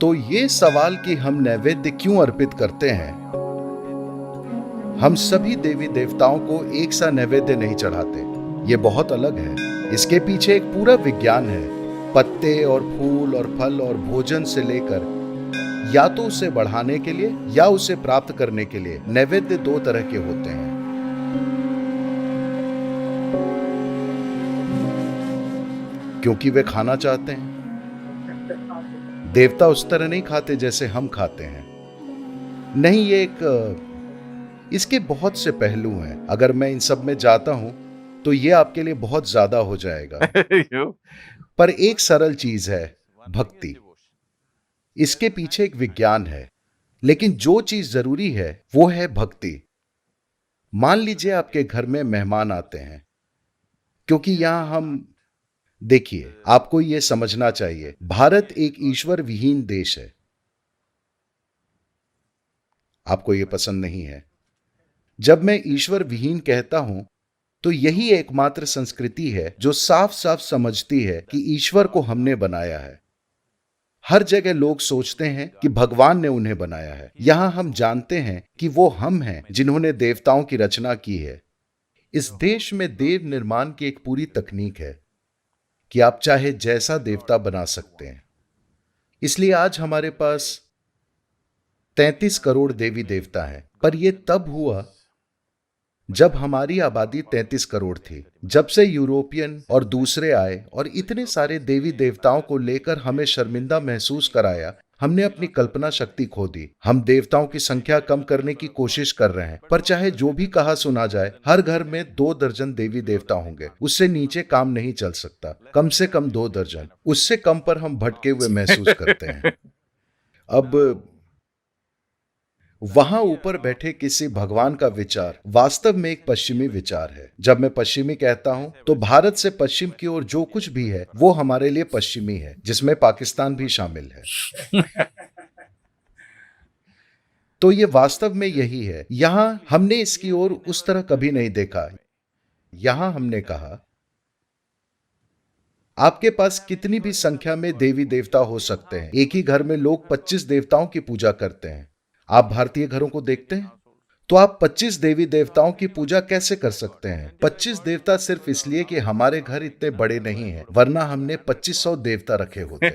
तो ये सवाल कि हम नैवेद्य क्यों अर्पित करते हैं, हम सभी देवी देवताओं को एक सा नैवेद्य नहीं चढ़ाते। ये बहुत अलग है। इसके पीछे एक पूरा विज्ञान है। पत्ते और फूल और फल और भोजन से लेकर या तो उसे बढ़ाने के लिए या उसे प्राप्त करने के लिए नैवेद्य दो तरह के होते हैं। क्योंकि वे खाना चाहते हैं। देवता उस तरह नहीं खाते जैसे हम खाते हैं। नहीं, इसके बहुत से पहलू हैं। अगर मैं इन सब में जाता हूं तो ये आपके लिए बहुत ज्यादा हो जाएगा। पर एक सरल चीज है, भक्ति। इसके पीछे एक विज्ञान है, लेकिन जो चीज जरूरी है वो है भक्ति। मान लीजिए आपके घर में मेहमान आते हैं, क्योंकि देखिए, आपको यह समझना चाहिए, भारत एक ईश्वर विहीन देश है। आपको यह पसंद नहीं है। जब मैं ईश्वर विहीन कहता हूं तो यही एकमात्र संस्कृति है जो साफ साफ समझती है कि ईश्वर को हमने बनाया है। हर जगह लोग सोचते हैं कि भगवान ने उन्हें बनाया है। यहां हम जानते हैं कि वो हम हैं जिन्होंने देवताओं की रचना की है। इस देश में देव निर्माण की एक पूरी तकनीक है कि आप चाहे जैसा देवता बना सकते हैं। इसलिए आज हमारे पास 33 करोड़ देवी देवता हैं। पर यह तब हुआ जब हमारी आबादी 33 करोड़ थी। जब से यूरोपियन और दूसरे आए और इतने सारे देवी देवताओं को लेकर हमें शर्मिंदा महसूस कराया, हमने अपनी कल्पना शक्ति खो दी। हम देवताओं की संख्या कम करने की कोशिश कर रहे हैं, पर चाहे जो भी कहा सुना जाए, हर घर में 2 दर्जन देवी देवता होंगे। उससे नीचे काम नहीं चल सकता। कम से कम 2 दर्जन। उससे कम पर हम भटके हुए महसूस करते हैं। अब वहां ऊपर बैठे किसी भगवान का विचार वास्तव में एक पश्चिमी विचार है। जब मैं पश्चिमी कहता हूं तो भारत से पश्चिम की ओर जो कुछ भी है वो हमारे लिए पश्चिमी है, जिसमें पाकिस्तान भी शामिल है। तो ये वास्तव में यही है। यहां हमने इसकी ओर उस तरह कभी नहीं देखा। यहां हमने कहा, आपके पास कितनी भी संख्या में देवी देवता हो सकते हैं। एक ही घर में लोग 25 देवताओं की पूजा करते हैं। आप भारतीय घरों को देखते हैं तो आप 25 देवी देवताओं की पूजा कैसे कर सकते हैं? 25 देवता सिर्फ इसलिए कि हमारे घर इतने बड़े नहीं हैं, वरना हमने 2500 देवता रखे होते।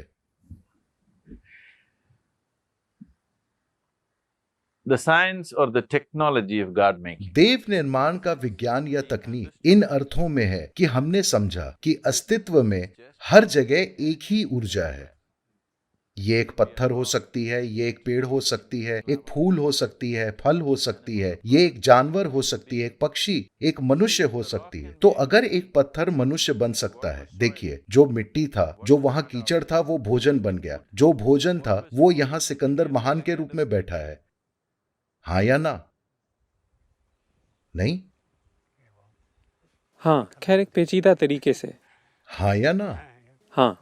The science or the technology of God making. देव निर्माण का विज्ञान या तकनीक इन अर्थों में है कि हमने समझा कि अस्तित्व में हर जगह एक ही ऊर्जा है। ये एक पत्थर हो सकती है, ये एक पेड़ हो सकती है, एक फूल हो सकती है, फल हो सकती है, ये एक जानवर हो सकती है, एक पक्षी, एक मनुष्य हो सकती है। तो अगर एक पत्थर मनुष्य बन सकता है, देखिए, जो मिट्टी था, जो वहां कीचड़ था, वो भोजन बन गया। जो भोजन था वो यहां सिकंदर महान के रूप में बैठा है। हाँ या ना? नहीं? हाँ, खैर एक पेचीदा तरीके से। हाँ या ना? हाँ।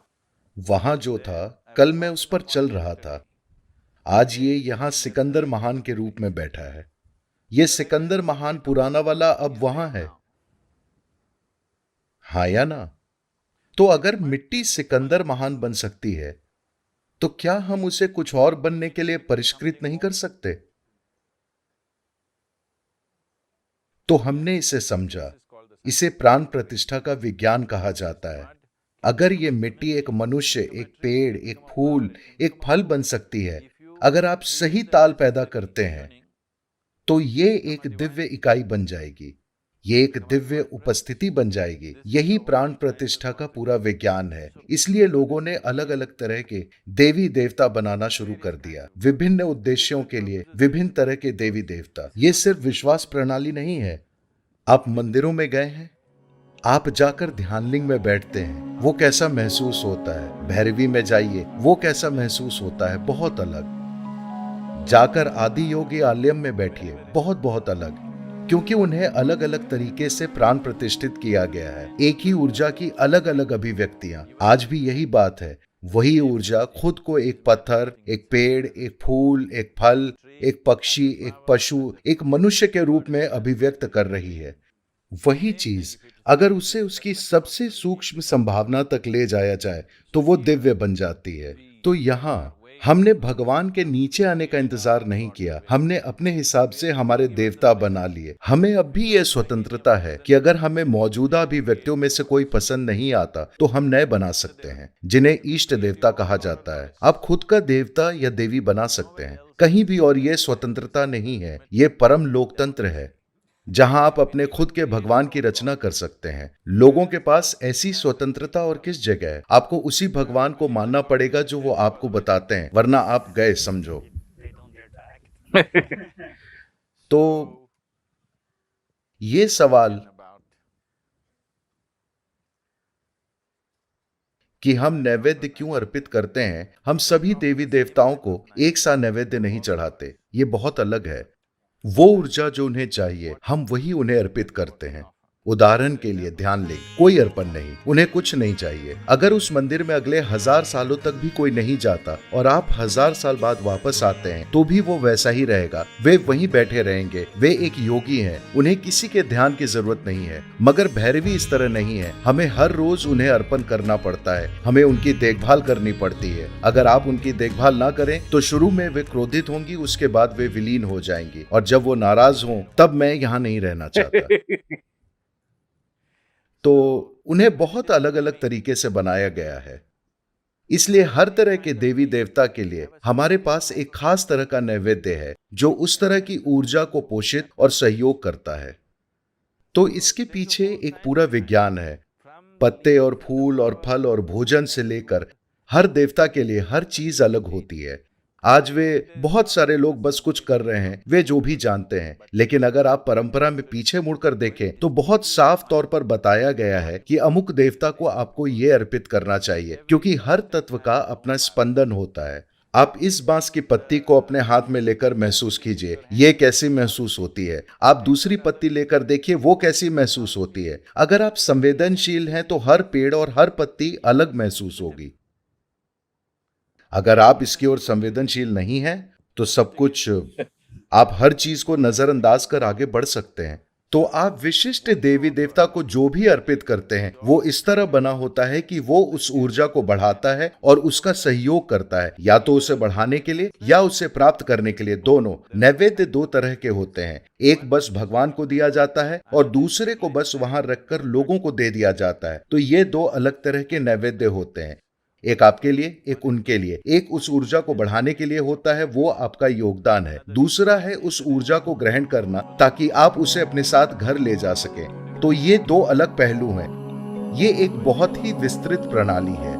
वहां जो था, कल मैं उस पर चल रहा था। आज ये यहां सिकंदर महान के रूप में बैठा है। ये सिकंदर महान पुराना वाला अब वहां है। हाँ या ना? तो अगर मिट्टी सिकंदर महान बन सकती है, तो क्या हम उसे कुछ और बनने के लिए परिष्कृत नहीं कर सकते? तो हमने इसे समझा। इसे प्राण प्रतिष्ठा का विज्ञान कहा जाता है। अगर ये मिट्टी एक मनुष्य, एक पेड़, एक फूल, एक फल बन सकती है, अगर आप सही ताल पैदा करते हैं, तो ये एक दिव्य इकाई बन जाएगी। ये एक दिव्य उपस्थिति बन जाएगी। यही प्राण प्रतिष्ठा का पूरा विज्ञान है। इसलिए लोगों ने अलग अलग तरह के देवी देवता बनाना शुरू कर दिया, विभिन्न उद्देश्यों के लिए विभिन्न तरह के देवी देवता। ये सिर्फ विश्वास प्रणाली नहीं है। आप मंदिरों में गए हैं, आप जाकर ध्यानलिंग में बैठते हैं, वो कैसा महसूस होता है। भैरवी में जाइए, वो कैसा महसूस होता है, बहुत अलग। जाकर आदि योगी आलयम में बैठिए, बहुत बहुत अलग, क्योंकि उन्हें अलग अलग तरीके से प्राण प्रतिष्ठित किया गया है। एक ही ऊर्जा की अलग अलग अभिव्यक्तियां। आज भी यही बात है। वही ऊर्जा खुद को एक पत्थर, एक पेड़, एक फूल, एक फल, एक पक्षी, एक पशु, एक मनुष्य के रूप में अभिव्यक्त कर रही है। वही चीज अगर उसे उसकी सबसे सूक्ष्म संभावना तक ले जाया जाए तो वो दिव्य बन जाती है। तो यहाँ हमने भगवान के नीचे आने का इंतजार नहीं किया, हमने अपने हिसाब से हमारे देवता बना लिए। हमें अब भी यह स्वतंत्रता है कि अगर हमें मौजूदा अभिव्यक्तियों में से कोई पसंद नहीं आता तो हम नए बना सकते हैं, जिन्हें इष्ट देवता कहा जाता है। आप खुद का देवता या देवी बना सकते हैं कहीं भी, और यह स्वतंत्रता नहीं है, यह परम लोकतंत्र है जहां आप अपने खुद के भगवान की रचना कर सकते हैं। लोगों के पास ऐसी स्वतंत्रता और किस जगह है? आपको उसी भगवान को मानना पड़ेगा जो वो आपको बताते हैं, वरना आप गए समझो। तो ये सवाल कि हम नैवेद्य क्यों अर्पित करते हैं, हम सभी देवी देवताओं को एक सा नैवेद्य नहीं चढ़ाते, ये बहुत अलग है। वो ऊर्जा जो उन्हें चाहिए, हम वही उन्हें अर्पित करते हैं। उदाहरण के लिए ध्यान लें, कोई अर्पण नहीं, उन्हें कुछ नहीं चाहिए। अगर उस मंदिर में अगले 1000 सालों तक भी कोई नहीं जाता और आप 1000 साल बाद वापस आते हैं तो भी वो वैसा ही रहेगा, वे वहीं बैठे रहेंगे। वे एक योगी हैं, उन्हें किसी के ध्यान की जरूरत नहीं है। मगर भैरवी इस तरह नहीं है, हमें हर रोज उन्हें अर्पण करना पड़ता है, हमें उनकी देखभाल करनी पड़ती है। अगर आप उनकी देखभाल ना करें तो शुरू में वे क्रोधित होंगी, उसके बाद वे विलीन हो जाएंगी, और जब वो नाराज हों तब मैं यहाँ नहीं रहना चाहता। तो उन्हें बहुत अलग अलग तरीके से बनाया गया है। इसलिए हर तरह के देवी देवता के लिए हमारे पास एक खास तरह का नैवेद्य है जो उस तरह की ऊर्जा को पोषित और सहयोग करता है। तो इसके पीछे एक पूरा विज्ञान है। पत्ते और फूल और फल और भोजन से लेकर हर देवता के लिए हर चीज अलग होती है। आज वे बहुत सारे लोग बस कुछ कर रहे हैं, वे जो भी जानते हैं। लेकिन अगर आप परंपरा में पीछे मुड़कर देखें तो बहुत साफ तौर पर बताया गया है कि अमुक देवता को आपको ये अर्पित करना चाहिए, क्योंकि हर तत्व का अपना स्पंदन होता है। आप इस बांस की पत्ती को अपने हाथ में लेकर महसूस कीजिए, ये कैसी महसूस होती है। आप दूसरी पत्ती लेकर देखिए, वो कैसी महसूस होती है। अगर आप संवेदनशील हैं तो हर पेड़ और हर पत्ती अलग महसूस होगी। अगर आप इसकी ओर संवेदनशील नहीं हैं तो सब कुछ, आप हर चीज को नजरअंदाज कर आगे बढ़ सकते हैं। तो आप विशिष्ट देवी देवता को जो भी अर्पित करते हैं वो इस तरह बना होता है कि वो उस ऊर्जा को बढ़ाता है और उसका सहयोग करता है, या तो उसे बढ़ाने के लिए या उसे प्राप्त करने के लिए। दोनों नैवेद्य दो तरह के होते हैं, एक बस भगवान को दिया जाता है और दूसरे को बस वहां रखकर लोगों को दे दिया जाता है। तो ये दो अलग तरह के नैवेद्य होते हैं, एक आपके लिए, एक उनके लिए। एक उस ऊर्जा को बढ़ाने के लिए होता है, वो आपका योगदान है। दूसरा है उस ऊर्जा को ग्रहण करना ताकि आप उसे अपने साथ घर ले जा सकें। तो ये दो अलग पहलू हैं। ये एक बहुत ही विस्तृत प्रणाली है।